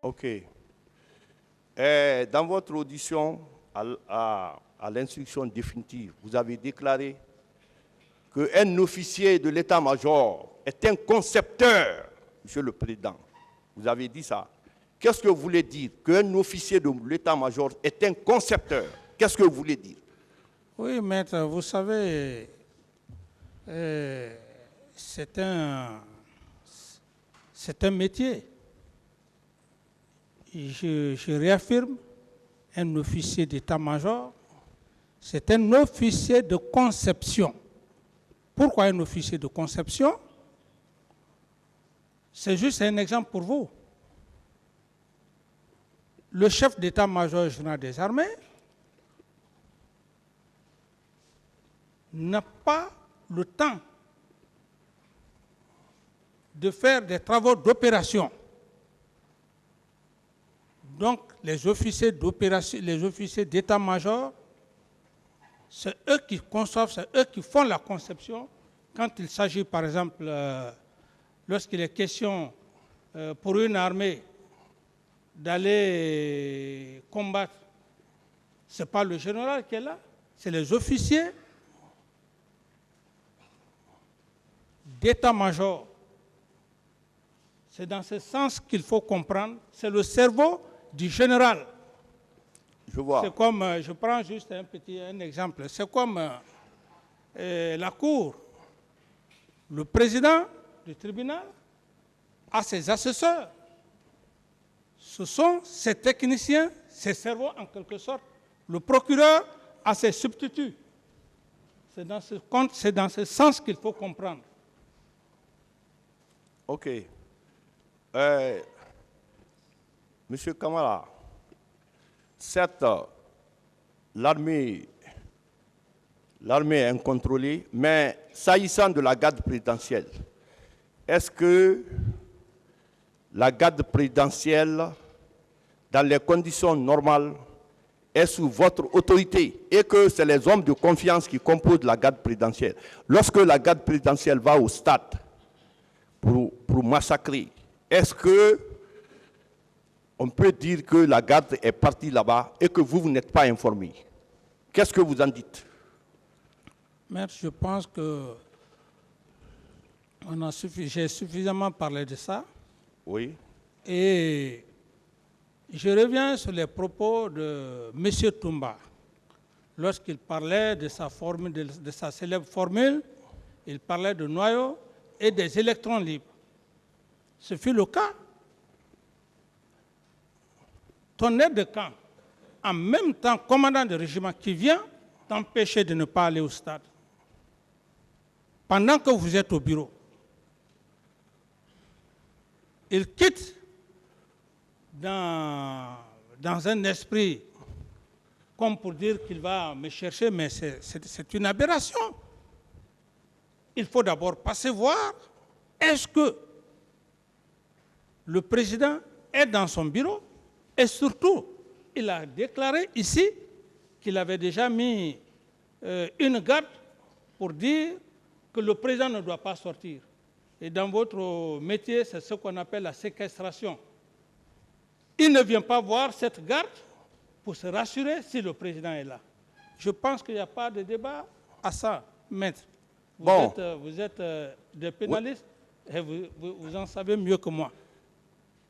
OK. Dans votre audition à l'instruction définitive, vous avez déclaré qu'un officier de l'état-major est un concepteur, Monsieur le Président. Vous avez dit ça. Qu'est-ce que vous voulez dire? Qu'un officier de l'état-major est un concepteur. Qu'est-ce que vous voulez dire? Oui, maître, vous savez, c'est un métier. Je réaffirme, un officier d'état-major, c'est un officier de conception. Pourquoi un officier de conception? C'est juste un exemple pour vous. Le chef d'état-major général des armées n'a pas le temps de faire des travaux d'opération. Donc, les officiers d'opération, les officiers d'état-major, c'est eux qui conçoivent, c'est eux qui font la conception. Quand il s'agit, par exemple, lorsqu'il est question pour une armée d'aller combattre, ce n'est pas le général qui est là, c'est les officiers d'état-major. C'est dans ce sens qu'il faut comprendre, c'est le cerveau du général. Je vois. C'est comme, je prends juste un exemple, c'est comme la cour. Le président du tribunal a ses assesseurs. Ce sont ses techniciens, ses cerveaux en quelque sorte. Le procureur a ses substituts. C'est dans ce sens qu'il faut comprendre. OK. Monsieur Kamara, certes, l'armée est incontrôlée, mais s'agissant de la garde présidentielle, est-ce que la garde présidentielle, dans les conditions normales, est sous votre autorité et que c'est les hommes de confiance qui composent la garde présidentielle? Lorsque la garde présidentielle va au stade pour massacrer, est-ce que on peut dire que la garde est partie là-bas et que vous n'êtes pas informé? Qu'est-ce que vous en dites? Maître, je pense que j'ai suffisamment parlé de ça. Oui. Et je reviens sur les propos de M. Toumba. Lorsqu'il parlait de sa formule, de sa célèbre formule, il parlait de noyaux et des électrons libres. Ce fut le cas. Ton aide de camp, en même temps commandant de régiment qui vient t'empêcher de ne pas aller au stade, pendant que vous êtes au bureau, il quitte dans un esprit comme pour dire qu'il va me chercher, mais c'est une aberration. Il faut d'abord passer voir, est-ce que le président est dans son bureau? Et surtout, il a déclaré ici qu'il avait déjà mis une garde pour dire que le président ne doit pas sortir. Et dans votre métier, c'est ce qu'on appelle la séquestration. Il ne vient pas voir cette garde pour se rassurer si le président est là. Je pense qu'il n'y a pas de débat à ça, maître. Vous êtes des pénalistes et vous en savez mieux que moi.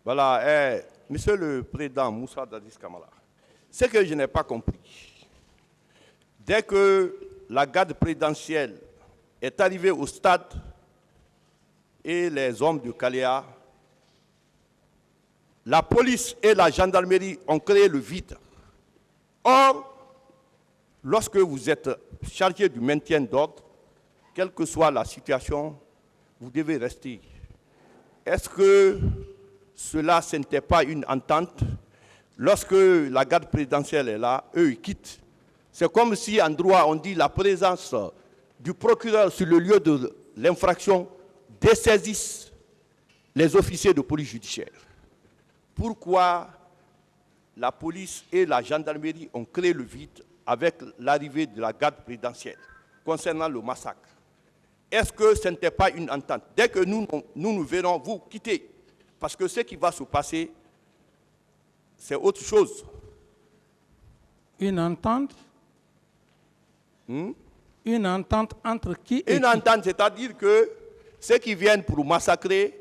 Voilà, Monsieur le Président Moussa Dadis Kamara, ce que je n'ai pas compris, dès que la garde présidentielle est arrivée au stade et les hommes de Kaléa, la police et la gendarmerie ont créé le vide. Or, lorsque vous êtes chargé du maintien d'ordre, quelle que soit la situation, vous devez rester. Est-ce que cela, ce n'était pas une entente? Lorsque la garde présidentielle est là, eux, ils quittent. C'est comme si, en droit, on dit la présence du procureur sur le lieu de l'infraction dessaisisse les officiers de police judiciaire. Pourquoi la police et la gendarmerie ont créé le vide avec l'arrivée de la garde présidentielle concernant le massacre? Est-ce que ce n'était pas une entente? Dès que nous verrons vous quitter, parce que ce qui va se passer, c'est autre chose. Une entente Une entente entre qui et Une entente, c'est-à-dire que ceux qui viennent pour massacrer,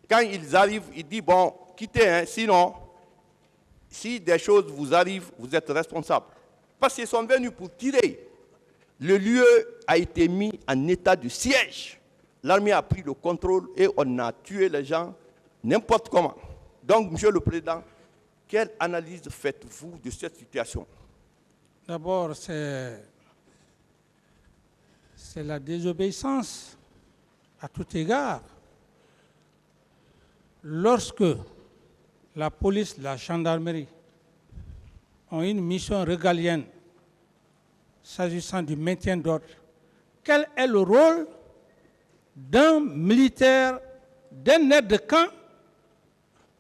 quand ils arrivent, ils disent, bon, quittez, hein, sinon, si des choses vous arrivent, vous êtes responsable. Parce qu'ils sont venus pour tirer. Le lieu a été mis en état de siège. L'armée a pris le contrôle et on a tué les gens n'importe comment. Donc, Monsieur le Président, quelle analyse faites-vous de cette situation? D'abord, c'est la désobéissance à tout égard. Lorsque la police, la gendarmerie ont une mission régalienne s'agissant du maintien d'ordre, quel est le rôle d'un militaire, d'un aide de camp,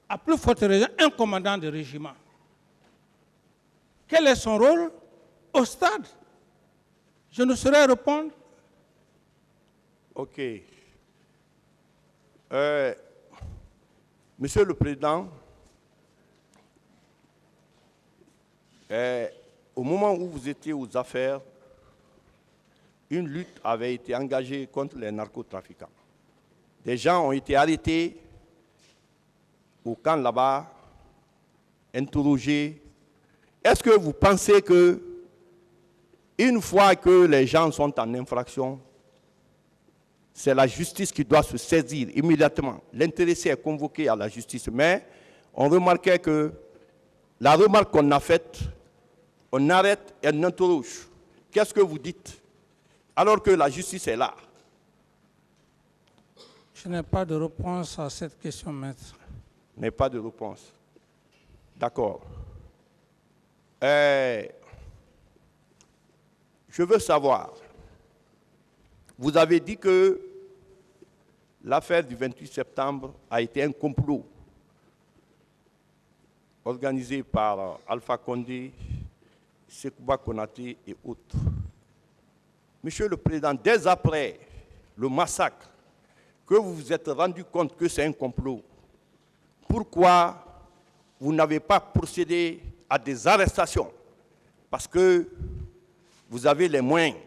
à plus forte raison, un commandant de régiment? Quel est son rôle au stade? Je ne saurais répondre. OK. Monsieur le Président, au moment où vous étiez aux affaires, une lutte avait été engagée contre les narcotrafiquants. Des gens ont été arrêtés au camp là-bas, interrogés. Est-ce que vous pensez que, une fois que les gens sont en infraction, c'est la justice qui doit se saisir immédiatement? L'intéressé est convoqué à la justice, mais on remarquait que la remarque qu'on a faite, on arrête et on interroge. Qu'est-ce que vous dites? Alors que la justice est là. Je n'ai pas de réponse à cette question, maître. Je n'ai pas de réponse. D'accord. Je veux savoir, vous avez dit que l'affaire du 28 septembre a été un complot organisé par Alpha Condé, Sekouba Konaté et autres. Monsieur le Président, dès après le massacre, que vous vous êtes rendu compte que c'est un complot, pourquoi vous n'avez pas procédé à des arrestations? Parce que vous avez les moyens.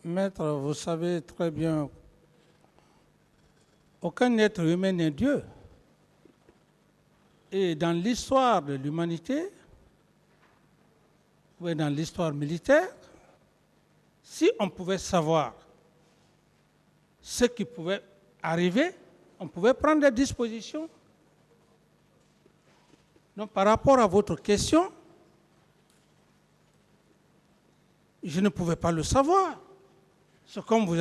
Maître, vous savez très bien, aucun être humain n'est Dieu. Et dans l'histoire de l'humanité, ou dans l'histoire militaire, si on pouvait savoir ce qui pouvait arriver, on pouvait prendre des dispositions. Donc, par rapport à votre question, je ne pouvais pas le savoir. C'est comme vous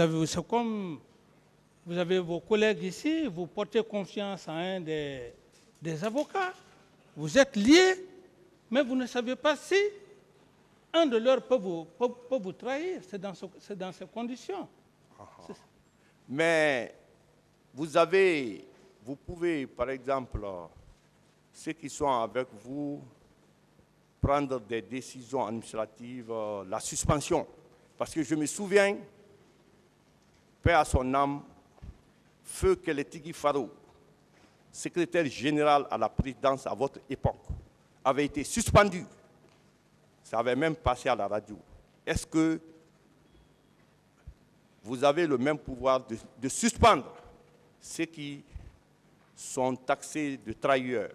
avez vos collègues ici, vous portez confiance à un des avocats. Vous êtes liés, mais vous ne savez pas si un de leurs peut vous trahir. C'est dans ces conditions. Mais vous pouvez, par exemple, ceux qui sont avec vous, prendre des décisions administratives, la suspension. Parce que je me souviens, paix à son âme, Feu Kélétigui Faro, secrétaire général à la présidence à votre époque, avait été suspendu. Ça avait même passé à la radio. Est-ce que vous avez le même pouvoir de suspendre ceux qui sont taxés de trahilleurs,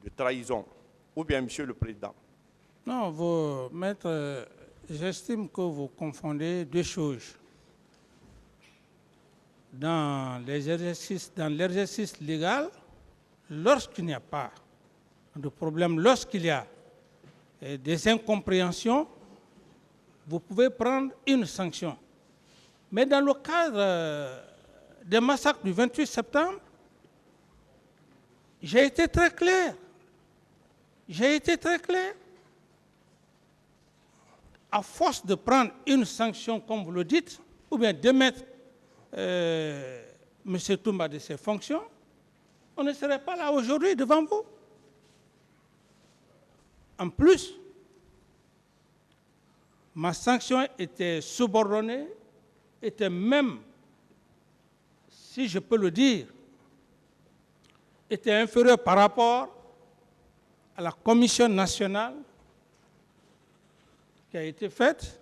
de trahison? Ou bien, Monsieur le Président? Non, maître, j'estime que vous confondez deux choses. Dans l'exercice légal, lorsqu'il n'y a pas de problème, lorsqu'il y a des incompréhensions, vous pouvez prendre une sanction. Mais dans le cadre des massacres du 28 septembre, j'ai été très clair. À force de prendre une sanction, comme vous le dites, ou bien de mettre M. Toumba de ses fonctions, on ne serait pas là aujourd'hui devant vous. En plus, ma sanction était subordonnée, était même, si je peux le dire, était inférieur par rapport à la commission nationale qui a été faite,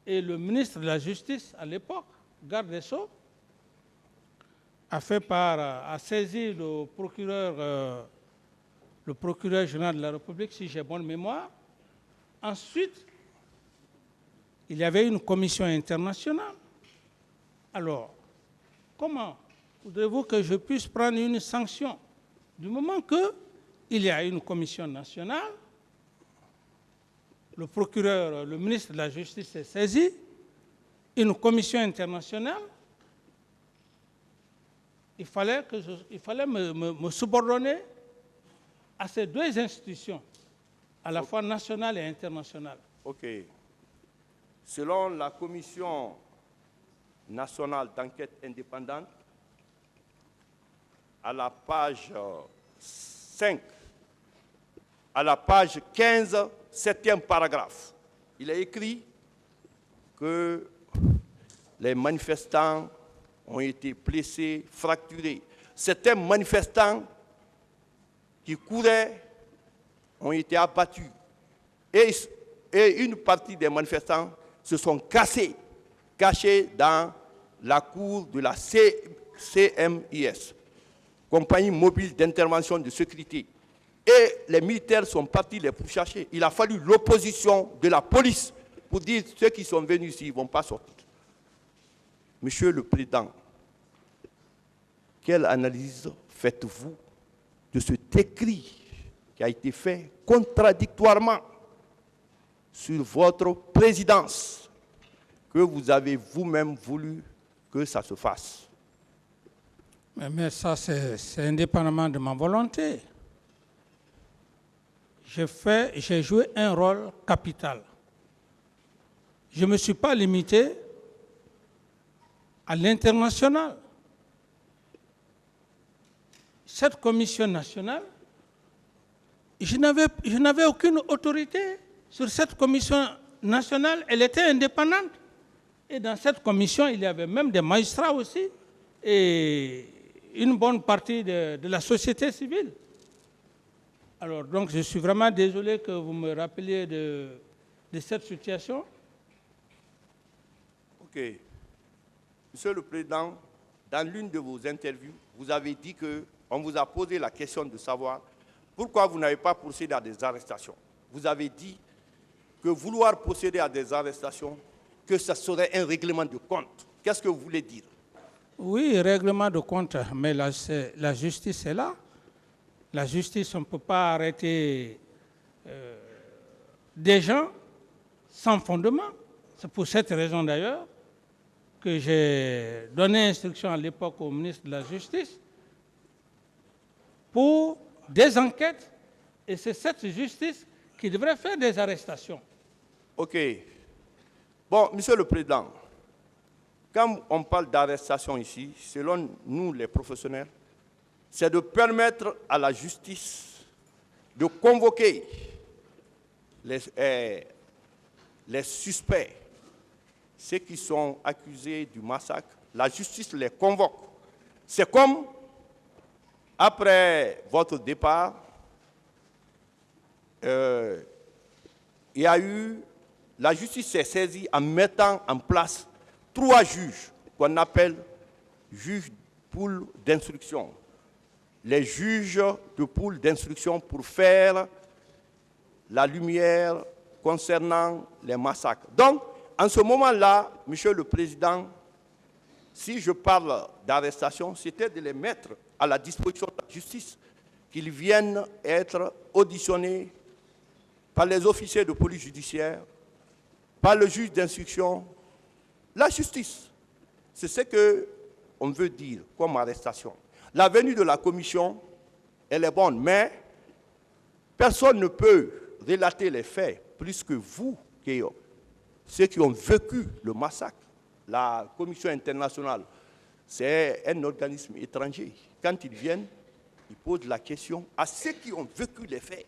et le ministre de la Justice à l'époque, garde des Sceaux, a saisi le procureur général de la République, si j'ai bonne mémoire. Ensuite, il y avait une commission internationale. Alors, comment voudrez-vous que je puisse prendre une sanction du moment qu'il y a une commission nationale, le procureur, le ministre de la Justice est saisi, une commission internationale, il fallait me subordonner à ces deux institutions, à la fois nationale et internationale. OK. Selon la commission nationale d'enquête indépendante, à la page 5, à la page 15, 7e paragraphe, il est écrit que les manifestants ont été blessés, fracturés. Certains manifestants qui couraient ont été abattus. Et une partie des manifestants se sont cachés dans la cour de la CMIS, Compagnie mobile d'intervention de sécurité. Et les militaires sont partis les pourchasser. Il a fallu l'opposition de la police pour dire ceux qui sont venus ici ne vont pas sortir. Monsieur le Président, quelle analyse faites-vous de cet écrit qui a été fait contradictoirement sur votre présidence, que vous avez vous-même voulu que ça se fasse? Mais ça, c'est indépendamment de ma volonté. J'ai joué un rôle capital. Je ne me suis pas limité à l'international. Cette commission nationale, je n'avais aucune autorité sur cette commission nationale, elle était indépendante. Et dans cette commission, il y avait même des magistrats aussi et une bonne partie de la société civile. Alors, donc, je suis vraiment désolé que vous me rappeliez de cette situation. OK. Monsieur le Président, dans l'une de vos interviews, vous avez dit qu'on vous a posé la question de savoir pourquoi vous n'avez pas procédé à des arrestations. Vous avez dit que vouloir procéder à des arrestations, que ça serait un règlement de compte. Qu'est-ce que vous voulez dire? Oui, règlement de compte, mais la justice est là. La justice, on ne peut pas arrêter des gens sans fondement. C'est pour cette raison d'ailleurs que j'ai donné instruction à l'époque au ministre de la Justice pour des enquêtes, et c'est cette justice qui devrait faire des arrestations. OK. Bon, Monsieur le Président, quand on parle d'arrestation ici, selon nous les professionnels, c'est de permettre à la justice de convoquer les suspects, ceux qui sont accusés du massacre. La justice les convoque. C'est comme, après votre départ, la justice s'est saisie en mettant en place 3 juges qu'on appelle juges pool d'instruction. Les juges de pool d'instruction pour faire la lumière concernant les massacres. Donc, en ce moment-là, Monsieur le Président, si je parle d'arrestation, c'était de les mettre à la disposition de la justice, qu'ils viennent être auditionnés par les officiers de police judiciaire, par le juge d'instruction, la justice. C'est ce qu'on veut dire comme arrestation. La venue de la commission, elle est bonne, mais personne ne peut relater les faits plus que vous, ceux qui ont vécu le massacre. La commission internationale, c'est un organisme étranger. Quand ils viennent, ils posent la question à ceux qui ont vécu les faits.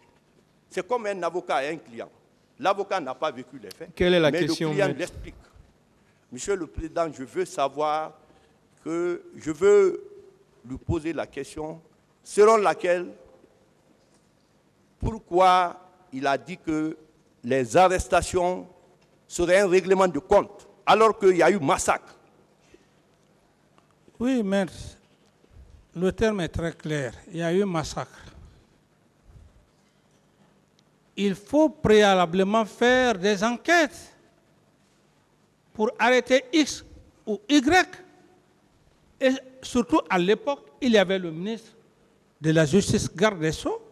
C'est comme un avocat et un client. L'avocat n'a pas vécu les faits, Quelle est la mais question, le client maître? l'explique. Monsieur le Président, je veux lui poser la question selon laquelle, pourquoi il a dit que les arrestations seraient un règlement de compte, alors qu'il y a eu massacre. Oui, maître, le terme est très clair. Il y a eu massacre. Il faut préalablement faire des enquêtes pour arrêter X ou Y. Et surtout, à l'époque, il y avait le ministre de la Justice, garde des Sceaux.